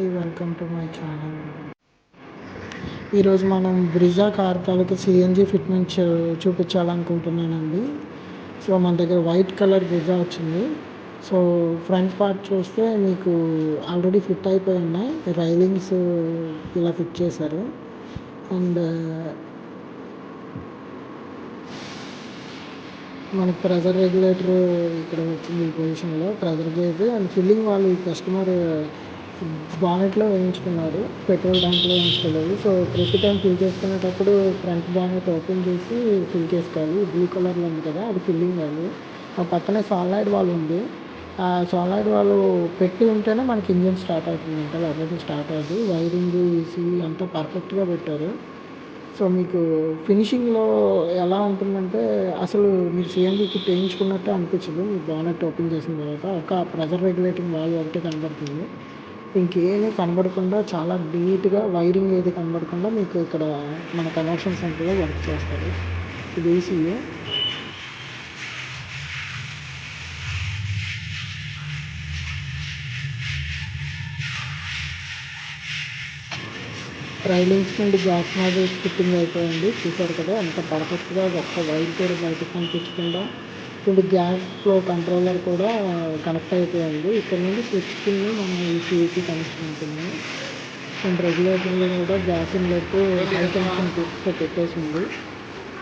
Hi, welcome to my channel. ఈరోజు మనం Brezza car తాలూకు సిఎన్జి ఫిట్మెంట్ చూపించాలనుకుంటున్నానండి. సో మన దగ్గర వైట్ కలర్ బ్రిజా వచ్చింది. సో ఫ్రంట్ పార్ట్ చూస్తే మీకు ఆల్రెడీ ఫిట్ అయిపోయి ఉన్నాయి. రైలింగ్స్ ఇలా ఫిట్ చేశారు. అండ్ మనకి ప్రెజర్ రెగ్యులేటర్ ఇక్కడ వచ్చింది. ఈ పొజిషన్లో ప్రెజర్ గేజ్ అండ్ ఫిల్లింగ్ వాళ్ళు కస్టమర్ బానెట్లో వేయించుకున్నారు, పెట్రోల్ ట్యాంక్లో వేయించుకోలేదు. సో ప్రతి టైం ఫిల్ చేసుకునేటప్పుడు ఫ్రంట్ బానెట్ ఓపెన్ చేసి ఫిల్ చేసుకోవాలి. బ్లూ కలర్లో ఉంది కదా, అది ఫిల్లింగ్ అది. ఆ పక్కనే సాలినాయిడ్ వాల్వ్ ఉంది. ఆ సాలినాయిడ్ వాల్వ్ పెట్టి ఉంటేనే మనకి ఇంజిన్ స్టార్ట్ అవుతుంది అంటే, లేకపోతే స్టార్ట్ అవ్వదు. వైరింగ్ ఈసీఈ అంతా పర్ఫెక్ట్గా పెట్టారు. సో మీకు ఫినిషింగ్లో ఎలా ఉంటుందంటే, అసలు మీరు సిఎన్జి కిట్ వేయించుకున్నట్టే అనిపించదు. మీ బానెట్ ఓపెన్ చేసిన తర్వాత ఒక ప్రెజర్ రెగ్యులేటింగ్ వాల్వ్ ఒకటి కనబడుతుంది. ఇంకేమీ కనబడకుండా చాలా నీట్గా, వైరింగ్ ఏది కనబడకుండా మీకు ఇక్కడ మన కన్వర్షన్ సెంటర్లో వర్క్ చేస్తారు. ఇది ఈసీయూ. రైలింగ్స్ నుండి గ్యాస్ నాజిల్స్ ఫిట్టింగ్ అయిపోయింది. చూసారు కదా ఎంత పర్ఫెక్ట్గా, ఒక్క వైర్ కూడా బయటకు కనిపించకుండా. ఇప్పుడు గ్యాస్ ఫ్లో కంట్రోలర్ కూడా కనెక్ట్ అయిపోయింది. ఇక్కడ నుండి స్విచ్ పిన్ మన ఈసీఈకి కనెక్షన్ ఉంటుంది. అండ్ రెగ్యులేటర్లో కూడా గ్యాస్ ఇన్లెట్ హై టెన్షన్ పిక్స్తో పెట్టేసింది.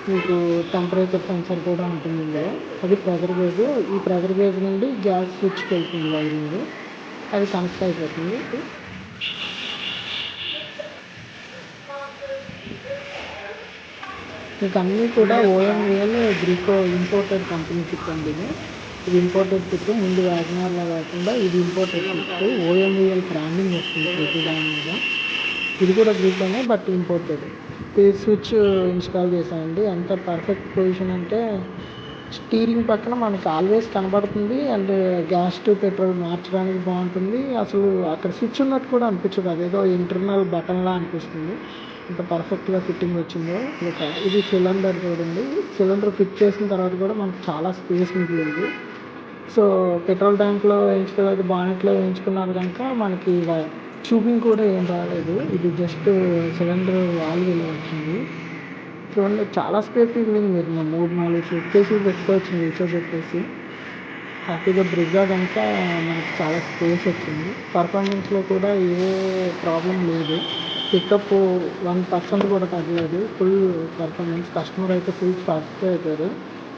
మీకు టెంపరేచర్ సెన్సర్ కూడా ఉంటుంది ఇందులో. అది ప్రెజర్ గేజ్. ఈ ప్రెజర్ గేజ్ నుండి గ్యాస్ స్విచ్కి వెళ్తుంది వైరింగ్, అది కనెక్ట్ అయిపోతుంది. మీకు అన్నీ కూడా ఓఎంవిఎల్ గ్రీకో ఇంపోర్టెడ్ కంపెనీ కిట్ అండి. ఇది ఇంపోర్టెడ్ కిట్. ముందు వ్యాగనార్లో కాకుండా ఇది ఇంపోర్టెడ్ కిట్. ఓఎంవిఎల్ బ్రాండింగ్ వస్తుంది ప్రతి దాని మీద. ఇది కూడా గ్రీకోనే, బట్ ఇంపోర్టెడ్. ఇది స్విచ్ ఇన్స్టాల్ చేశానండి. ఎంత పర్ఫెక్ట్ పొజిషన్ అంటే, స్టీరింగ్ పక్కన మనకి ఆల్వేస్ కనబడుతుంది. అండ్ గ్యాస్ టు పెట్రోల్ మార్చడానికి బాగుంటుంది. అసలు అక్కడ స్విచ్ ఉన్నట్టు కూడా అనిపించదు, అదేదో ఇంటర్నల్ బటన్లా అనిపిస్తుంది. ఇంత పర్ఫెక్ట్గా ఫిట్టింగ్ వచ్చిందో. ఇది సిలిండర్ చూడండి. సిలిండర్ ఫిట్ చేసిన తర్వాత కూడా మనకు చాలా స్పేస్ మిగిలింది. సో పెట్రోల్ ట్యాంక్లో వేయించుకోలేదు, బానెట్లో వేయించుకున్నారు కనుక మనకి ట్యూబింగ్ కూడా ఏం రాలేదు. ఇది జస్ట్ సిలిండర్ వాల్వ్ ఇలా వచ్చింది. చూడండి చాలా స్పేస్ మిగిలింది. మీరు 3-4 సూట్ కేసులు పెట్టుకోవచ్చు కూర్చోబెట్టేసి హ్యాపీగా. బ్రిజా కనుక మనకి చాలా స్పేస్ వచ్చింది. పర్ఫార్మెన్స్లో కూడా ఏ ప్రాబ్లం లేదు. పికప్ 1% కూడా తగ్గలేదు. Full performance. కస్టమర్ అయితే ఫుల్ సాటిస్ఫై అయిపోయారు.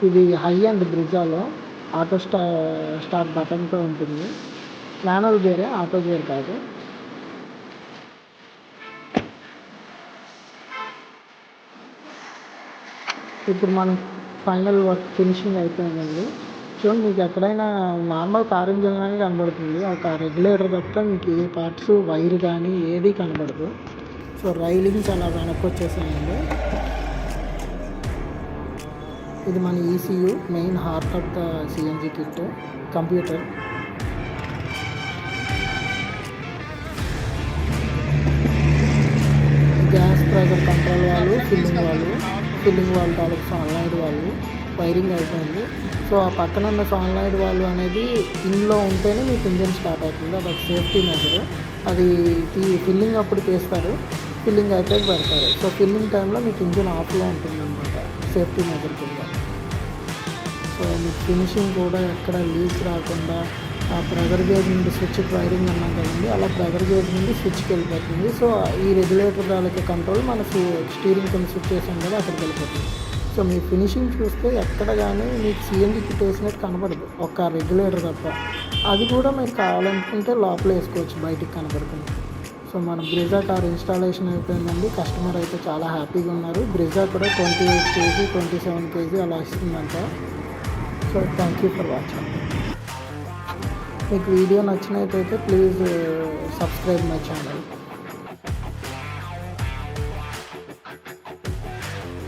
ఇది హై అండ్ బ్రిజాలో ఆటో స్టార్ట్ బటన్తో ఉంటుంది. మాన్యువల్ గేరే, ఆటో గేర్ కాదు. ఇప్పుడు మనం ఫైనల్ వర్క్ ఫినిషింగ్ అయిపోయిందండి. చూడండి, మీకు ఎక్కడైనా నార్మల్ కార్ ఇంజిన్ కానీ కనబడుతుంది. ఒక రెగ్యులేటర్ తప్ప మీకు ఏ పార్ట్స్, వైర్ కానీ ఏది కనబడదు. సో రైలింగ్స్ అలా వెనక్కి వచ్చేసాయండి. ఇది మన ECU main heart of the CNG kit computer. Gas pressure control వాళ్ళు, ఫిల్లింగ్ వాళ్ళు తాలూకు సాలినాయిడ్ వాళ్ళు వైరింగ్ అయిపోయింది. సో ఆ పక్కన ఉన్న సాలినాయిడ్ వాళ్ళు అనేది ఇందులో ఉంటేనే మీకు ఇంజిన్ స్టార్ట్ అవుతుంది. అదొక సేఫ్టీ మెజర్. అది ఫిల్లింగ్ అప్పుడు తీస్తారు, ఫిల్లింగ్ అయితే పెడతారు. సో ఫిల్లింగ్ టైంలో మీకు ఇంజిన్ ఆఫ్లో ఉంటుంది అనమాట, సేఫ్టీ మెజర్ కింద. సో మీకు ఫినిషింగ్ కూడా ఎక్కడ లీక్ రాకుండా ఆ ప్రెజర్ గేజ్ నుండి స్విచ్కి వైరింగ్ అన్నాం కదండి, అలా ప్రెజర్ గేజ్ నుండి స్విచ్కి వెళ్ళిపోతుంది. సో ఈ రెగ్యులేటర్ దానికి కంట్రోల్ మన స్టీరింగ్ కింద స్విచ్ చేసాం కదా, అక్కడికి వెళ్ళిపోతుంది. సో మీ ఫినిషింగ్ చూస్తే ఎక్కడ కానీ మీకు సిఎన్జి కిట్ వేసినట్టు కనబడదు, ఒక రెగ్యులేటర్ తప్ప. అది కూడా మీరు కావాలనుకుంటే లోపల వేసుకోవచ్చు, బయటికి కనబడుతుంది. సో మన బ్రిజా కార్ ఇన్స్టాలేషన్ అయిపోయిందండి. కస్టమర్ అయితే చాలా హ్యాపీగా ఉన్నారు. బ్రిజా కూడా 28 kg 27 kg అలా ఇస్తుందంట. So thank you for watching. మీకు వీడియో నచ్చినట్టయితే ప్లీజ్ సబ్స్క్రైబ్ మై ఛానల్.